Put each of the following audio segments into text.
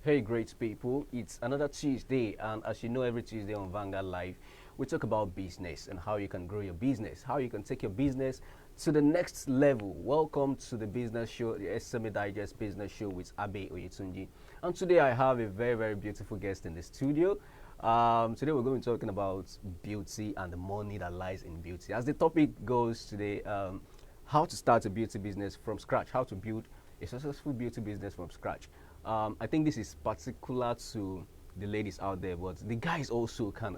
Hey, great people. It's another Tuesday, and as you know, every Tuesday on Vanguard Live, we talk about business and how you can grow your business, how you can take your business to the next level. Welcome to the business show, the SME Digest Business Show with Abe Oyetunji. And today I have a very, very beautiful guest in the studio. Today we're going to be talking about beauty and the money that lies in beauty. As the topic goes today, how to start a beauty business from scratch, how to build a successful beauty business from scratch. I think this is particular to the ladies out there, but the guys also can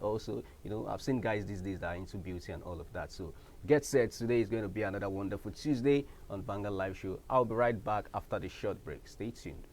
I've seen guys these days that are into beauty and all of that. So get set, today is going to be another wonderful Tuesday on Vanguard Live Show. I'll be right back after the short break. Stay tuned.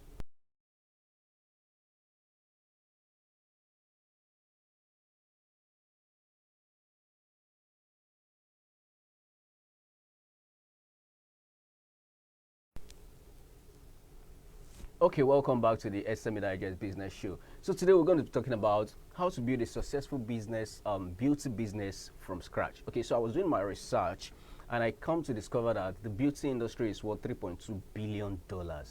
Okay, welcome back to the SME Digest Business Show. So today we're going to be talking about how to build a successful business, beauty business from scratch. Okay, so I was doing my research and I come to discover that the beauty industry is worth $3.2 billion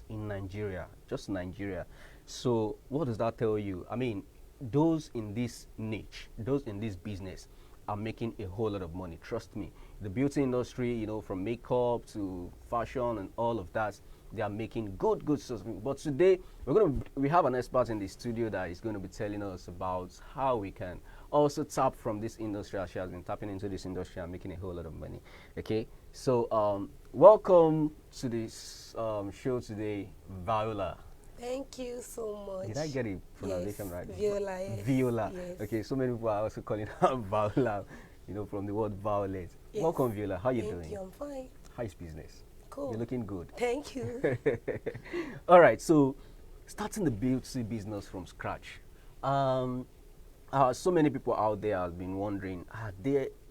in Nigeria, just Nigeria. So what does that tell you? I mean, those in this niche, those in this business are making a whole lot of money. Trust me. The beauty industry, from makeup to fashion and all of that, they are making good stuff. But today we have an expert in the studio that is going to be telling us about how we can also tap from this industry, as she has been tapping into this industry and making a whole lot of money. Okay, so welcome to this show today, Viola. Thank you so much. Did I get the pronunciation yes, right? Viola, yes. Viola. Yes. Okay, so many people are also calling her Viola, from the word violet. Yes. Welcome, Viola. How you doing? Thank you, I'm fine. How's business? Cool. You're looking good. Thank you. All right, so starting the beauty business from scratch. So many people out there have been wondering,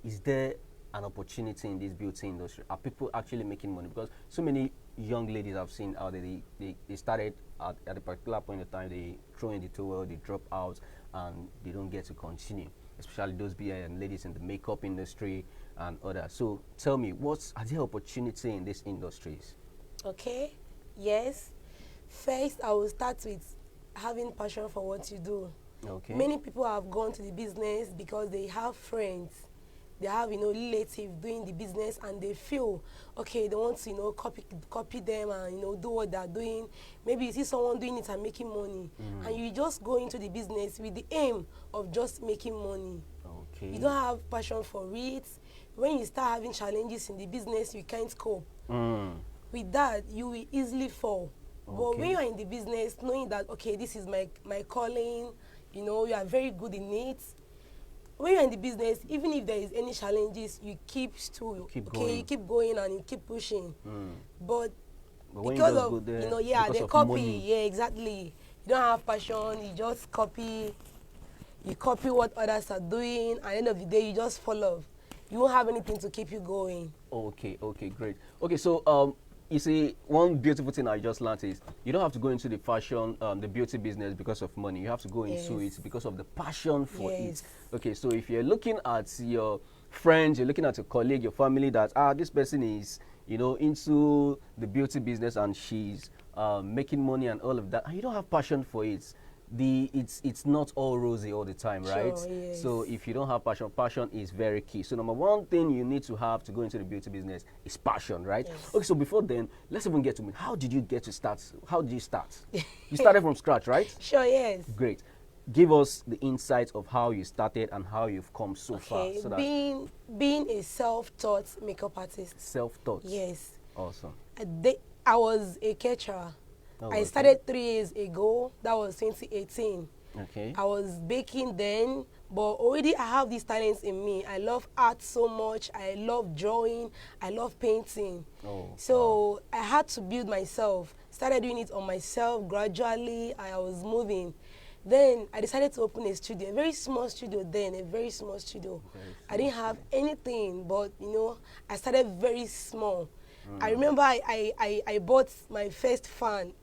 is there an opportunity in this beauty industry? Are people actually making money? Because so many young ladies I've seen out there, they started at a particular point in time, they throw in the towel, they drop out, and they don't get to continue, especially those ladies in the makeup industry and others. So tell me, are there opportunity in these industries? Okay, yes. First, I will start with having passion for what you do. Okay. Many people have gone to the business because they have friends. They have, relatives doing the business and they feel, okay, they want to, copy them and, do what they're doing. Maybe you see someone doing it and making money. And you just go into the business with the aim of just making money. Okay. You don't have passion for it. When you start having challenges in the business, you can't cope. With that, you will easily fall. Okay. But when you are in the business, knowing that, okay, this is my calling, you are very good in it. When you're in the business, even if there is any challenges, you keep going. You keep going and you keep pushing. But when because you of, go there, they of copy. money. Yeah, exactly. You don't have passion, you just copy. You copy what others are doing, and at the end of the day, you just follow. You won't have anything to keep you going. Okay, great. Okay, so you see, one beautiful thing I just learned is you don't have to go into the fashion, the beauty business because of money. You have to go into it because of the passion for it. Okay, so if you're looking at your friends, you're looking at your colleague, your family, that this person is, into the beauty business and she's making money and all of that, and you don't have passion for it, it's not all rosy all the time, right? Sure, yes. So if you don't have passion is very key. So number one thing you need to have to go into the beauty business is passion, right? Yes. Okay, so before then, let's even get to me. How did you get to start? How did you start? You started from scratch, right? Sure, yes. Great. Give us the insights of how you started and how you've come so far. So that being a self-taught makeup artist. Self-taught. Yes. Awesome. I was a caterer. Oh, I started 3 years ago. That was 2018. Okay. I was baking then, but already I have these talents in me. I love art so much. I love drawing. I love painting. So I had to build myself. Started doing it on myself gradually. I was moving. Then I decided to open a studio, a very small studio then, a very small studio. I didn't have anything, but I started very small. I remember I bought my first fan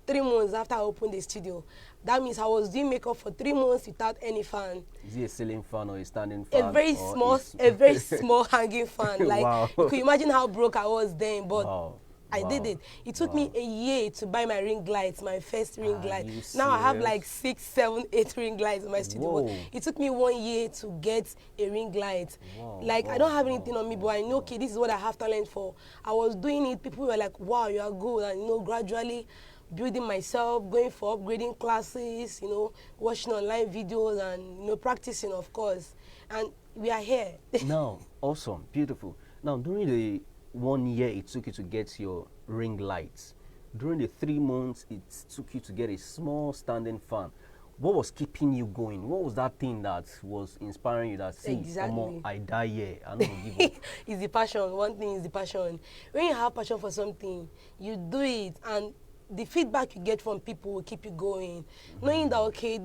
3 months after I opened the studio. That means I was doing makeup for 3 months without any fan. Is it a ceiling fan or a standing fan? A very small hanging fan. Like, wow. you could imagine how broke I was then. But I did it. It took me a year to buy my ring lights, my first ring light. Now I have like 6, 7, 8 ring lights in my studio. But it took me 1 year to get a ring light. Like I don't have anything on me, but I know, okay, this is what I have talent for. I was doing it. People were like, wow, you are good. And, you know, gradually building myself, going for upgrading classes, you know, watching online videos and, you know, practicing, of course. And we are here. No, awesome, beautiful. Now, during the 1 year it took you to get your ring lights, during the 3 months it took you to get a small standing fan, what was keeping you going? What was that thing that was inspiring you that, see, Exactly. I die here, I'm not going to give up? It's the passion. One thing is the passion. When you have passion for something, you do it, and the feedback you get from people will keep you going. Knowing that, okay,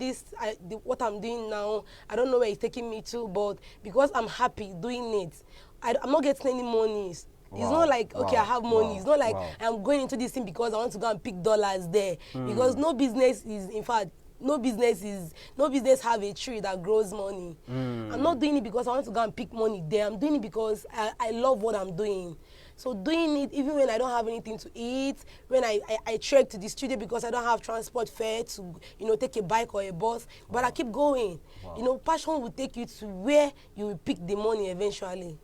what I'm doing now, I don't know where it's taking me to, but because I'm happy doing it, I'm not getting any monies. It's not like, okay, I have money. It's not like I'm going into this thing because I want to go and pick dollars there. Because no business is, in fact, no business have a tree that grows money. I'm not doing it because I want to go and pick money there. I'm doing it because I love what I'm doing. So doing it even when I don't have anything to eat, when I trek to the studio because I don't have transport fare to, you know, take a bike or a bus, but I keep going. You know, passion will take you to where you will pick the money eventually.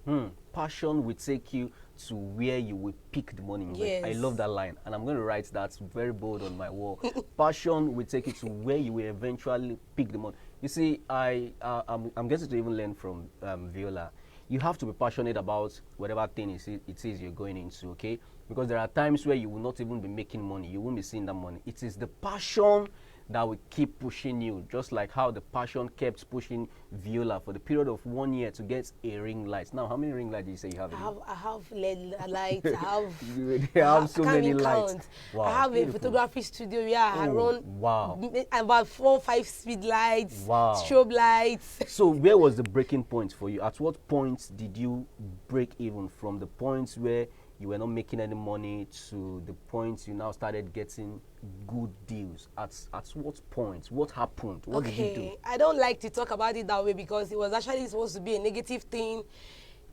Passion will take you to where you will pick the money. Yes. I love that line, and I'm going to write that very bold on my wall. Passion will take you to where you will eventually pick the money. You see, I'm getting to even learn from Viola. You have to be passionate about whatever thing it is you're going into, okay? Because there are times where you will not even be making money. You won't be seeing that money. It is the passion that will keep pushing you, just like how the passion kept pushing Viola for the period of 1 year to get a ring light. Now, how many ring lights do you say you have? I have LED lights. They have so many lights. Wow, I have a photography studio where I run about 4 or 5 speed lights, strobe lights. So where was the breaking point for you? At what point did you break even from the points where you were not making any money to the point you now started getting good deals? At what point? What happened? What did you do? I don't like to talk about it that way because it was actually supposed to be a negative thing,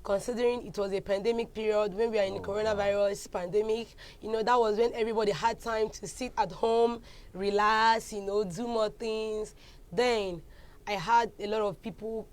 considering it was a pandemic period when we are in the coronavirus pandemic. You know, that was when everybody had time to sit at home, relax, you know, do more things. Then I had a lot of people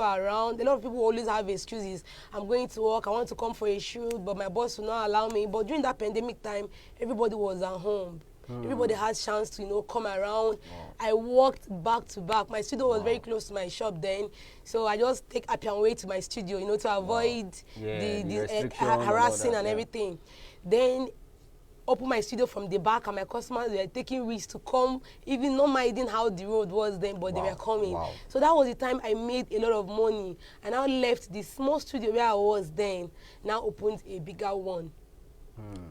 are around. A lot of people always have excuses. I'm going to work, I want to come for a shoot, but my boss will not allow me. But during that pandemic time, everybody was at home. Everybody had chance to, you know, come around. I walked back to back. My studio was very close to my shop then, so I just take Appian way to my studio, you know, to avoid the harassing and everything. Then open my studio from the back, and my customers were taking risks to come, even not minding how the road was then, but they were coming. So that was the time I made a lot of money. And I now left the small studio where I was then, now opened a bigger one.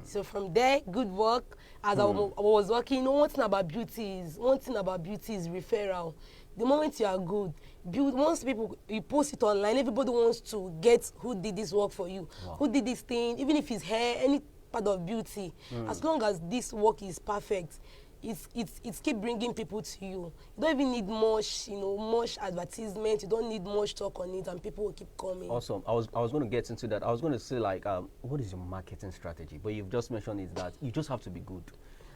So from there, good work. As I was working, you know, one thing about beauty is referral. The moment you are good, once you post it online, everybody wants to get who did this work for you, who did this thing, even if it's hair, any part of beauty. As long as this work is perfect, it's keep bringing people to you. You don't even need much, you know, much advertisement. You don't need much talk on it, and people will keep coming. Awesome. I was going to get into that. I was going to say, like, what is your marketing strategy? But you've just mentioned is that you just have to be good.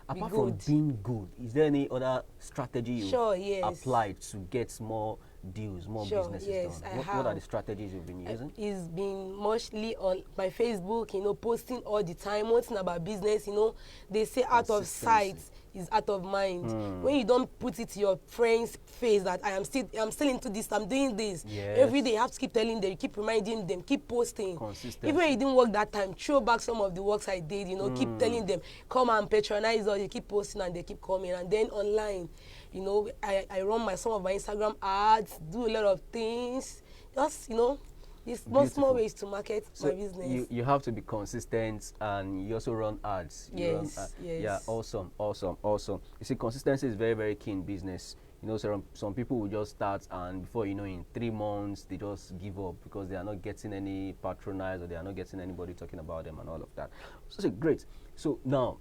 Apart from being good, is there any other strategy you applied to get more deals, more businesses done? What are the strategies you've been using? It's been mostly on my Facebook, you know, posting all the time. One thing about business, you know, they say out of sight is out of mind. When you don't put it to your friend's face that I'm still into this, I'm doing this. Every day you have to keep telling them, you keep reminding them, keep posting. Even when you didn't work that time, throw back some of the works I did, you know, keep telling them, come and patronize us, you keep posting and they keep coming. And then online, you know, I run some of my Instagram ads, do a lot of things. Just, you know, there's more ways to market my business. You have to be consistent, and you also run ads. Yes. Yeah, awesome. You see, consistency is very, very key in business. You know, some people will just start, and before you know, in 3 months, they just give up because they are not getting any patronize, or they are not getting anybody talking about them and all of that. So great. So now,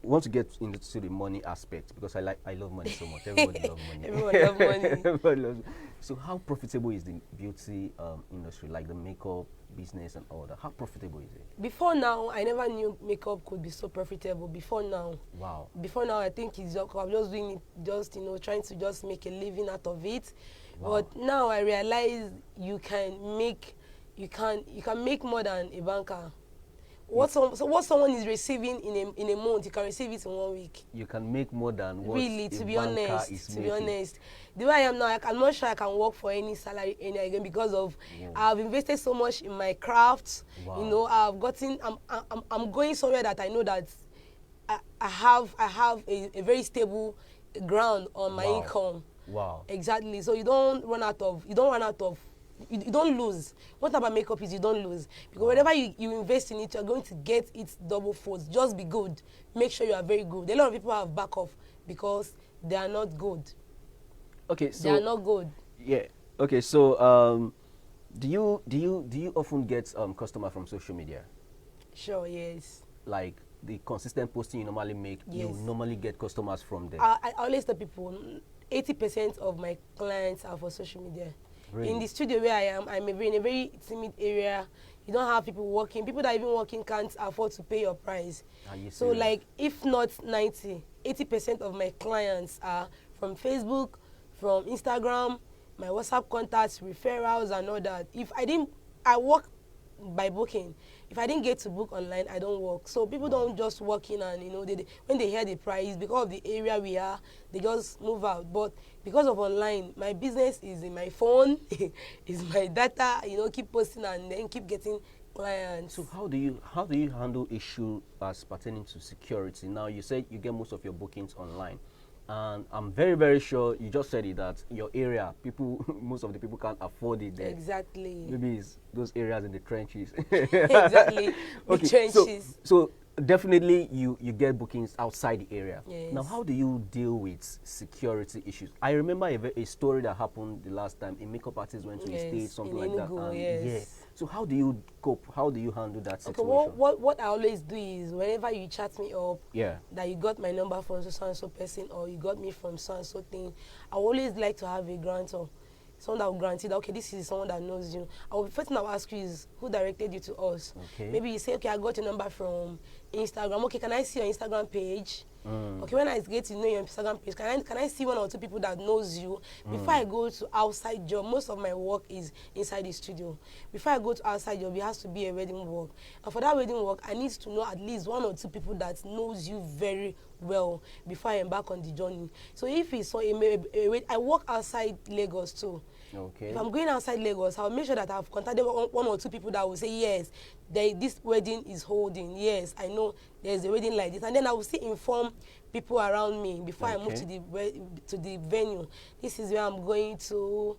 we want to get into the money aspect because I love money so much. Everybody loves money. Everyone loves money. Everybody loves. So how profitable is the beauty industry, like the makeup business and all that? How profitable is it? Before now, I never knew makeup could be so profitable. Before now. Wow. Before now, I think I'm just doing it, just trying to just make a living out of it. Wow. But now I realize you can make more than a banker. What someone is receiving in a month, you can receive it in 1 week. You can make more than what really, to a be banker honest. is To making. be honest, the way I am now, I'm not sure I can work for any salary any again because of I've invested so much in my craft. Wow. I've gotten. I'm going somewhere that I know that I have a very stable ground on my income. Wow. Exactly. So you don't run out of. You don't lose. What about makeup is you don't lose. Because whatever you invest in it, you're going to get it double folds. Just be good. Make sure you are very good. A lot of people have back off because they are not good. Okay, so they are not good. Yeah. Okay, so do you often get customer from social media? Sure, yes. Like the consistent posting you normally make, yes. You normally get customers from there. I always tell people 80% of my clients are for social media. Really? In the studio where I am, I'm in a very timid area. You don't have people working. People that are even working can't afford to pay your price. So like, if not 80% of my clients are from Facebook, from Instagram, my WhatsApp contacts, referrals and all that. I work by booking. If I didn't get to book online, I don't work. So people don't just walk in and, when they hear the price, because of the area we are, they just move out. But because of online, my business is in my phone, is my data, keep posting and then keep getting clients. So how do you handle issue as pertaining to security? Now, you said you get most of your bookings online. And I'm very, very sure you just said it that your area, most of the people can't afford it there. Exactly. Maybe it's those areas in the trenches. Exactly. Okay, the trenches. So definitely you get bookings outside the area. Yes. Now, how do you deal with security issues? I remember a story that happened the last time. A makeup artist went to a state, something like that. And yes. So how do you cope? How do you handle that situation? Okay, what I always do is whenever you chat me up, that you got my number from so and so person or you got me from so and so thing, I always like to have a grantor. Someone that will guarantee that, okay, this is someone that knows you. First thing I'll ask you is, who directed you to us? Okay. Maybe you say, okay, I got your number from Instagram. Okay, can I see your Instagram page? Okay, when I get to know your Instagram page, can I see one or two people that knows you? Before I go to outside job, most of my work is inside the studio. Before I go to outside job, it has to be a wedding work. And for that wedding work, I need to know at least one or two people that knows you very well before I embark on the journey. So if it's I work outside Lagos too. Okay. If I'm going outside Lagos, I'll make sure that I've contacted one or two people that will say, yes, this wedding is holding. Yes, I know there's a wedding like this. And then I will still inform people around me before I move to the venue. This is where I'm going to,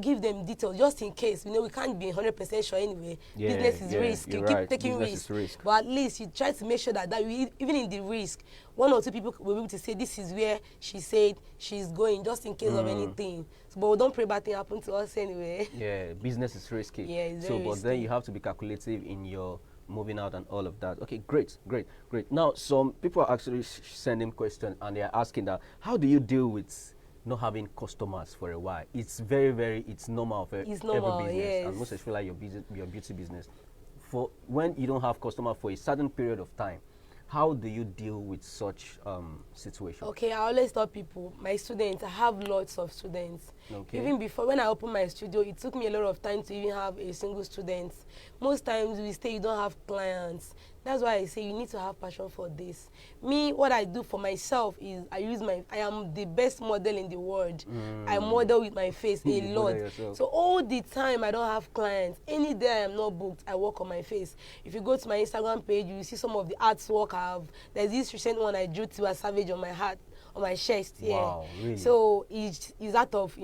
give them details just in case. We can't be 100% sure anyway. Business is risk. You keep taking risk. But at least you try to make sure that even in the risk, one or two people will be able to say, this is where she said she's going, just in case of anything. So, but we don't pray bad thing happen to us anyway. Yeah, business is risky. Yeah, it's very risky. But then you have to be calculative in your moving out and all of that. Okay, great. Now, some people are actually sending questions and they are asking that, how do you deal with not having customers for a while? It's it's normal for every business, yes. and most especially your beauty business. For when you don't have customers for a certain period of time, how do you deal with such situations? Okay, I always tell people, my students, I have lots of students. Okay. Even before, when I opened my studio, it took me a lot of time to even have a single student. Most times we say you don't have clients. That's why I say you need to have passion for this. Me, what I do for myself is I am the best model in the world. I model with my face a lot. So all the time I don't have clients. Any day I am not booked, I work on my face. If you go to my Instagram page, you will see some of the artwork I have. There's this recent one I drew to a savage on my heart, on my chest. Wow, really? So it's out of,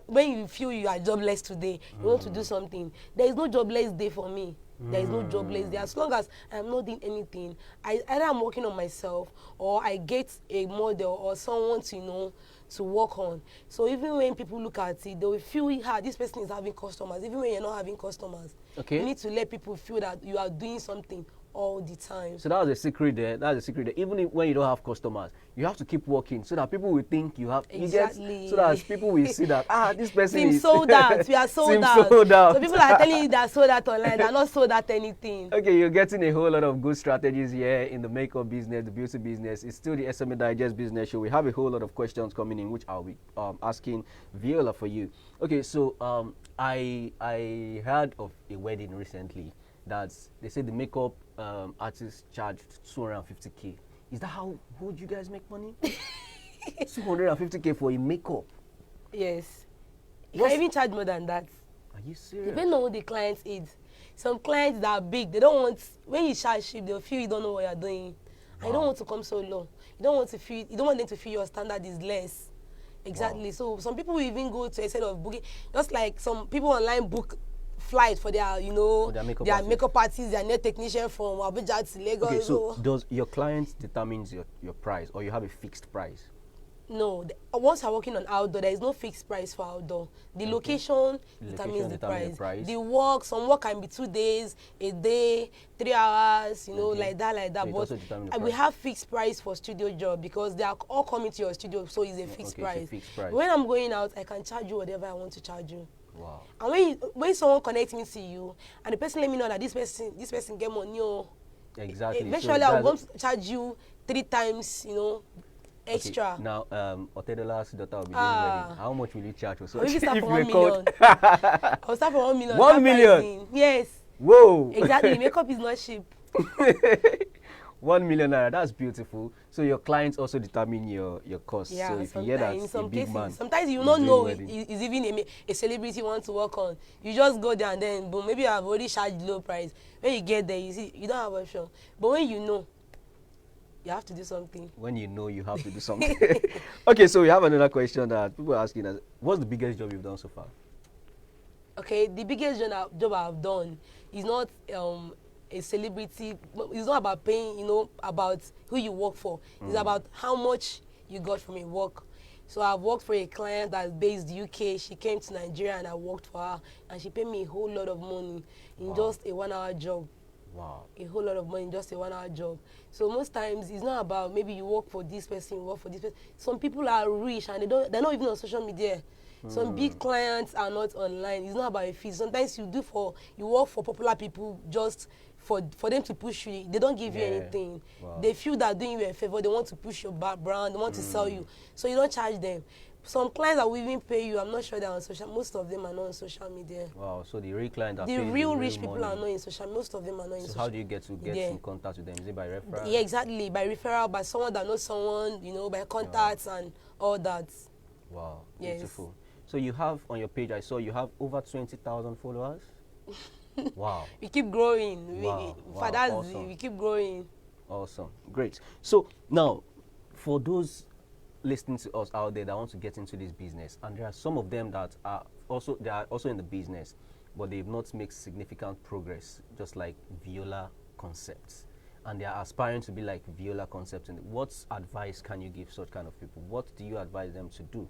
when you feel you are jobless today, you want to do something. There is no jobless day for me. There is no jobless day. As long as I'm not doing anything, either I'm working on myself or I get a model or someone to work on. So even when people look at it, they will feel this person is having customers. Even when you're not having customers, you need to let people feel that you are doing something all the time. So that's the secret there. That's the secret there. Even when you don't have customers, you have to keep working so that people will think you have. Exactly. So that people will see that this person Seems is sold out. We are sold out. sold out. So people are telling you they're sold out online. They're not sold out anything. Okay, you're getting a whole lot of good strategies here in the makeup business, the beauty business. It's still the SME Digest Business Show. We have a whole lot of questions coming in, which I'll be asking Viola for you. Okay, so I heard of a wedding recently that they said the makeup artist charged 250K. Is that how would you guys make money? 250K for a makeup? Yes. You can even charge more than that. Are you serious? Depending on who the client is. Some clients that are big, they don't want, when you charge cheap, they'll feel you don't know what you're doing. And you don't want to come so low. You don't want them to feel your standard is less. Exactly. Wow. So some people will even go to a set of booking, just like some people online book flight for their, their makeup artists, their nail technician from Abuja to Lagos. Okay, so does your client determines your price, or you have a fixed price? No, once you're working on outdoor, there is no fixed price for outdoor. The location determines the price. The work, some work can be 2 days, a day, 3 hours, like that. So but we have fixed price for studio job because they are all coming to your studio, so it's a fixed price. It's a fixed price. When I'm going out, I can charge you whatever I want to charge you. Wow. And when someone connects me to you, and the person let me know that this person get money, exactly. Eventually, so I'm going to charge you 3 times, extra. Okay. Now, Otedola's daughter will be doing wedding. How much will you charge for such? Maybe start from 1 million. I'll start from 1 million. 1 million? Yes. Whoa. Exactly. Makeup is not cheap. 1 million naira. That's beautiful. So your clients also determine your cost. Yeah, so if you hear that, in some a big cases, man, sometimes you don't know it's even a celebrity you want to work on. You just go there and then, boom, maybe I've already charged low price. When you get there, you see, you don't have option. But when you know, you have to do something. When you know, you have to do something. Okay, so we have another question that people are asking us. What's the biggest job you've done so far? Okay, the biggest job I've done is not a celebrity. It's not about paying, about who you work for. It's about how much you got from a work. So I've worked for a client that's based UK. She came to Nigeria and I worked for her, and she paid me a whole lot of money in just a 1-hour job. Wow. A whole lot of money in just a 1-hour job. So most times it's not about maybe you work for this person, you work for this person. Some people are rich and they're not even on social media. Some big clients are not online. It's not about a fee. Sometimes you work for popular people just for them to push you. They don't give you anything. Wow. They feel that doing you a favor. They want to push your brand. They want to sell you. So you don't charge them. Some clients that will even pay you, I'm not sure they're on social. Most of them are not on social media. Wow, so the real clients are the paying real the rich real people money. are not in social. Most of them are not in social. So how do you get in contact with them? Is it by referral? Yeah, exactly. By referral, by someone that knows someone, by contacts and all that. Wow, yes. Beautiful. So you have on your page, I saw you have over 20,000 followers. Wow. We keep growing. Wow. Awesome. We keep growing. Awesome. Great. So now, for those listening to us out there that want to get into this business, and there are some of them that are also in the business, but they've not made significant progress, just like Viola Concept, and they are aspiring to be like Viola Concept. And what advice can you give such kind of people? What do you advise them to do?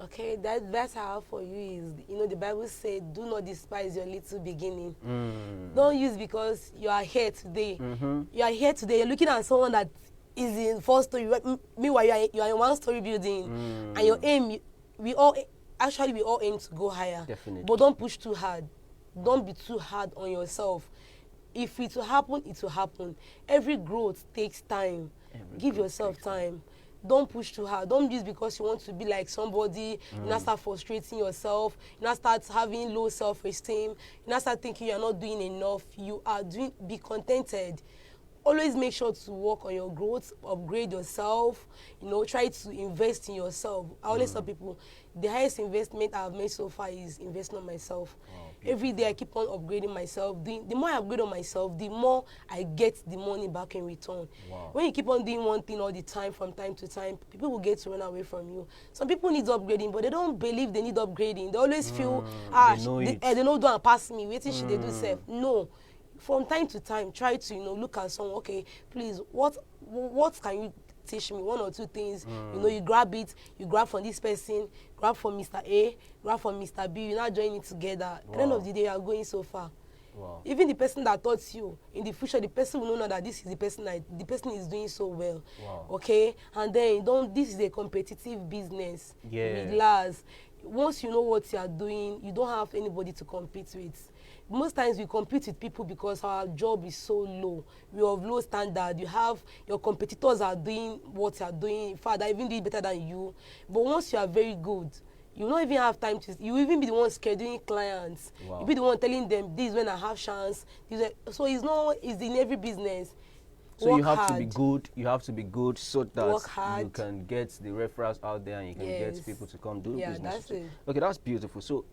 Okay, that's how for you is, the Bible said, do not despise your little beginning. Don't use because you are here today. You are here today, you're looking at someone that is in 4 story. Meanwhile, you are in 1-story building, and your aim, we all aim to go higher. Definitely. But don't push too hard. Don't be too hard on yourself. If it will happen, it will happen. Every growth takes time. Give yourself time. Don't push too hard. Don't just because you want to be like somebody, you now start frustrating yourself, you now start having low self-esteem, you now start thinking you're not doing enough. Be contented. Always make sure to work on your growth, upgrade yourself, try to invest in yourself. I always tell people, the highest investment I've made so far is investing on myself. Wow, every day I keep on upgrading myself. The more I upgrade on myself, the more I get the money back in return. Wow. When you keep on doing one thing all the time, from time to time, people will get to run away from you. Some people need upgrading, but they don't believe they need upgrading. They always feel, they know don't pass me, waiting should they do self. No. From time to time, try to look at someone. Okay, please, what can you teach me? 1 or 2 things. You grab it. You grab from this person. Grab from Mr. A. Grab from Mr. B. You now join it together. Wow. At the end of the day, you are going so far. Wow. Even the person that taught you, in the future, the person will know that this is the person that the person is doing so well. Wow. Okay, and then this is a competitive business. Yeah. Relax. Once you know what you are doing, you don't have anybody to compete with. Most times we compete with people because our job is so low. We have low standard. You have your competitors are doing what you are doing. In fact, they even do it better than you. But once you are very good, you will not even have time to. You will even be the one scheduling clients. Wow. You'll be the one telling them this is when I have chance. So it's in every business. So Work you have hard. to be good. You have to be good so that Work hard. you can get the referrals out there and you can Yes. get people to come do Yeah, business. that's it. Okay, that's beautiful. So,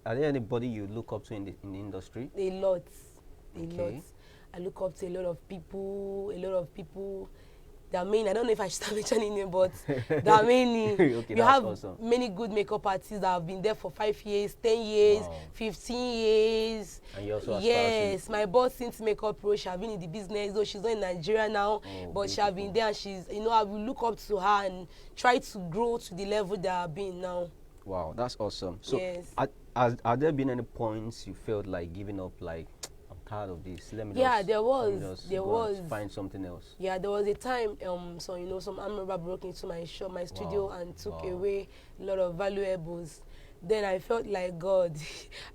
are there anybody you look up to in the industry? A lot. Okay. I look up to a lot of people. There are many. I don't know if I should start mentioning them, but there are many. Okay, we have awesome. many good makeup artists that have been there for 5 years, 10 years, Wow. 15 years. And you also Yes, my boss since makeup pro, she has been in the business, though she's not in Nigeria now, but she has been there and she's, I will look up to her and try to grow to the level that I've been now. Wow, that's awesome. So, yes. Are there been any points you felt like giving up, like, I'm tired of this, let me there was find something else? Yeah, there was a time some armed robber broke into my shop, my studio, and took away a lot of valuables. Then I felt like, God,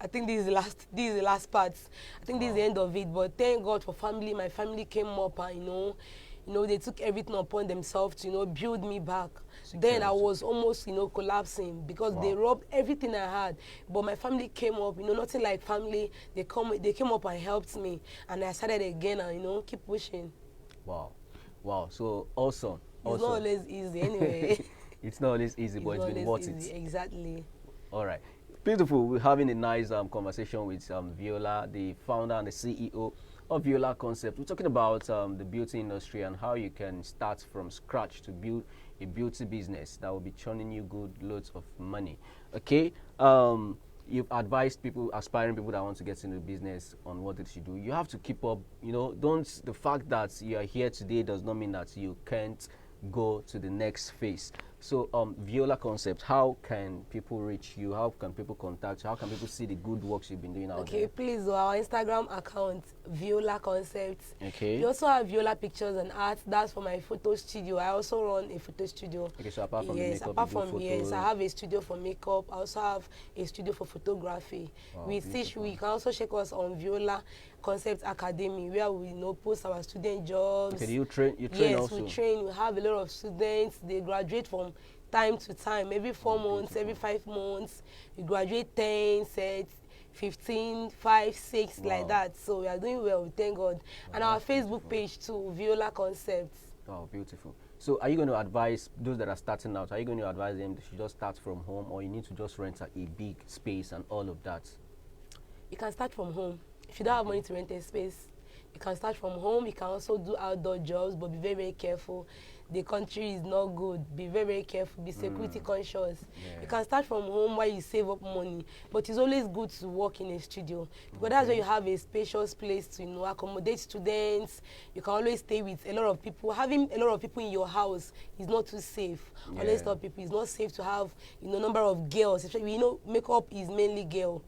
I think this is the last part. I think this is the end of it. But thank God for family. My family came up and they took everything upon themselves to build me back. Then I was almost collapsing because they robbed everything I had. But my family came up, nothing like family. They came up and helped me, and I started again and keep pushing. Wow, so awesome. It's not always easy anyway. It's not always easy, but it's been worth it. Exactly. All right, beautiful. We're having a nice conversation with Viola, the founder and the CEO of Viola Concept. We're talking about the beauty industry and how you can start from scratch to build a beauty business that will be churning you loads of money. Okay, you've advised aspiring people that want to get into the business on what they should do. You have to keep up. The fact that you are here today does not mean that you can't go to the next phase. So, Viola Concept, how can people reach you? How can people contact you? How can people see the good works you've been doing out there? Okay, please, our Instagram account, Viola Concept. Okay. We also have Viola Pictures and Art. That's for my photo studio. I also run a photo studio. Okay, so apart from the makeup, I have a studio for makeup. I also have a studio for photography. Wow, We can also check us on Viola Concept Academy, where we post our student jobs. Okay, you train yes, also? Yes, we train. We have a lot of students. They graduate from time to time, every 4 months, every 5 months. We graduate 10 sets, 15, 5, 6, like that. So we are doing well, thank God. Wow, and our Facebook page too, Viola Concept. Oh, beautiful. So are you going to advise those that are starting out, are you going to advise them they should just start from home, or you need to just rent a big space and all of that? You can start from home. If you don't have money to rent a space, you can start from home. You can also do outdoor jobs, but be very, very careful. The country is not good. Be very, very careful. Be security conscious. Yeah. You can start from home while you save up money, but it's always good to work in a studio because that's where you have a spacious place to accommodate students. You can always stay with a lot of people. Having a lot of people in your house is not too safe. Yeah. Always tell people it's not safe to have number of girls. Especially, makeup is mainly girl.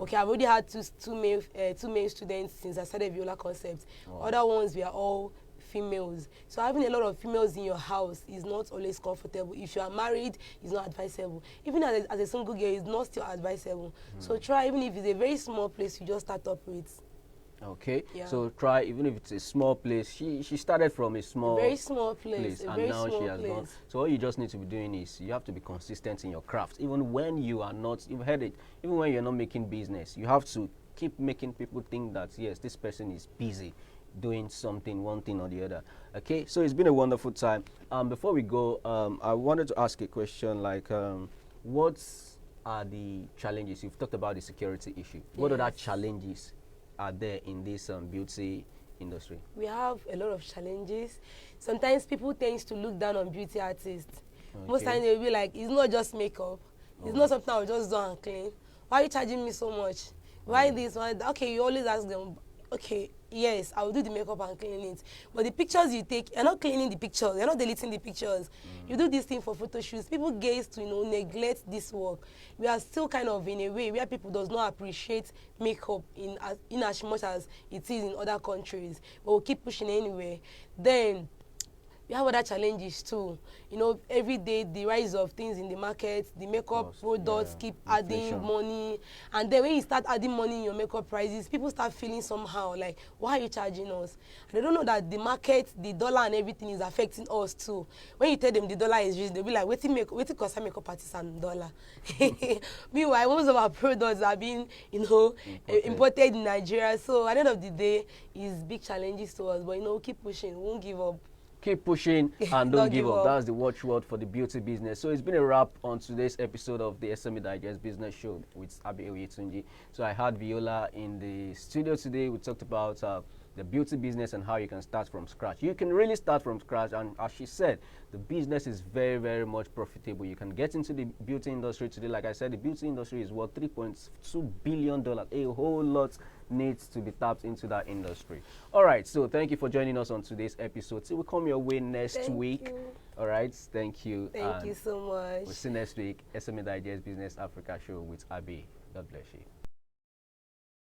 Okay, I've already had two male students since I started Viola Concept. Wow. Other ones were all females. So having a lot of females in your house is not always comfortable. If you are married, it's not advisable. Even as a single girl, it's not still advisable. So try, even if it's a very small place, you just start up with. Okay, so try, even if it's a small place. She started from a very small place, and now she has gone. So all you just need to be doing is you have to be consistent in your craft, even when you are not. You've heard it. Even when you're not making business, you have to keep making people think that yes, this person is busy doing something, one thing or the other. Okay, so it's been a wonderful time. Before we go, I wanted to ask a question like, what are the challenges? You've talked about the security issue. Yes. What other challenges are there in this beauty industry? We have a lot of challenges. Sometimes people tend to look down on beauty artists. Okay. Most times they'll be like, it's not just makeup. It's not something I'll just do and clean. Why are you charging me so much? Why this? Why that? Okay, you always ask them, okay, yes, I will do the makeup and clean it. But the pictures you take, you're not cleaning the pictures, you're not deleting the pictures. You do this thing for photo shoots. People gaze to, neglect this work. We are still kind of in a way where people does not appreciate makeup in as much as it is in other countries. But we'll keep pushing anyway. Then we have other challenges too. Every day the rise of things in the market, the makeup products keep adding money, and then when you start adding money in your makeup prices, people start feeling somehow like, why are you charging us? And they don't know that the market, the dollar and everything is affecting us too. When you tell them the dollar is rich, they'll be like, waiting cost makeup artists and dollar. Meanwhile, most of our products are being, imported in Nigeria. So at the end of the day, it's big challenges to us, but keep pushing, we won't give up. Keep pushing and don't give up. That's the watchword for the beauty business. So it's been a wrap on today's episode of the SME Digest Business Show with Abi Oyetunji. So I had Viola in the studio today. We talked about the beauty business and how you can start from scratch. You can really start from scratch, and as she said, the business is very, very much profitable. You can get into the beauty industry today. Like I said, the beauty industry is worth $3.2 billion. A whole lot needs to be tapped into that industry. All right, so thank you for joining us on today's episode. So we'll come your way next week. All right, thank you. Thank you so much. We'll see you next week. SME Digest Business Africa Show with Abi. God bless you.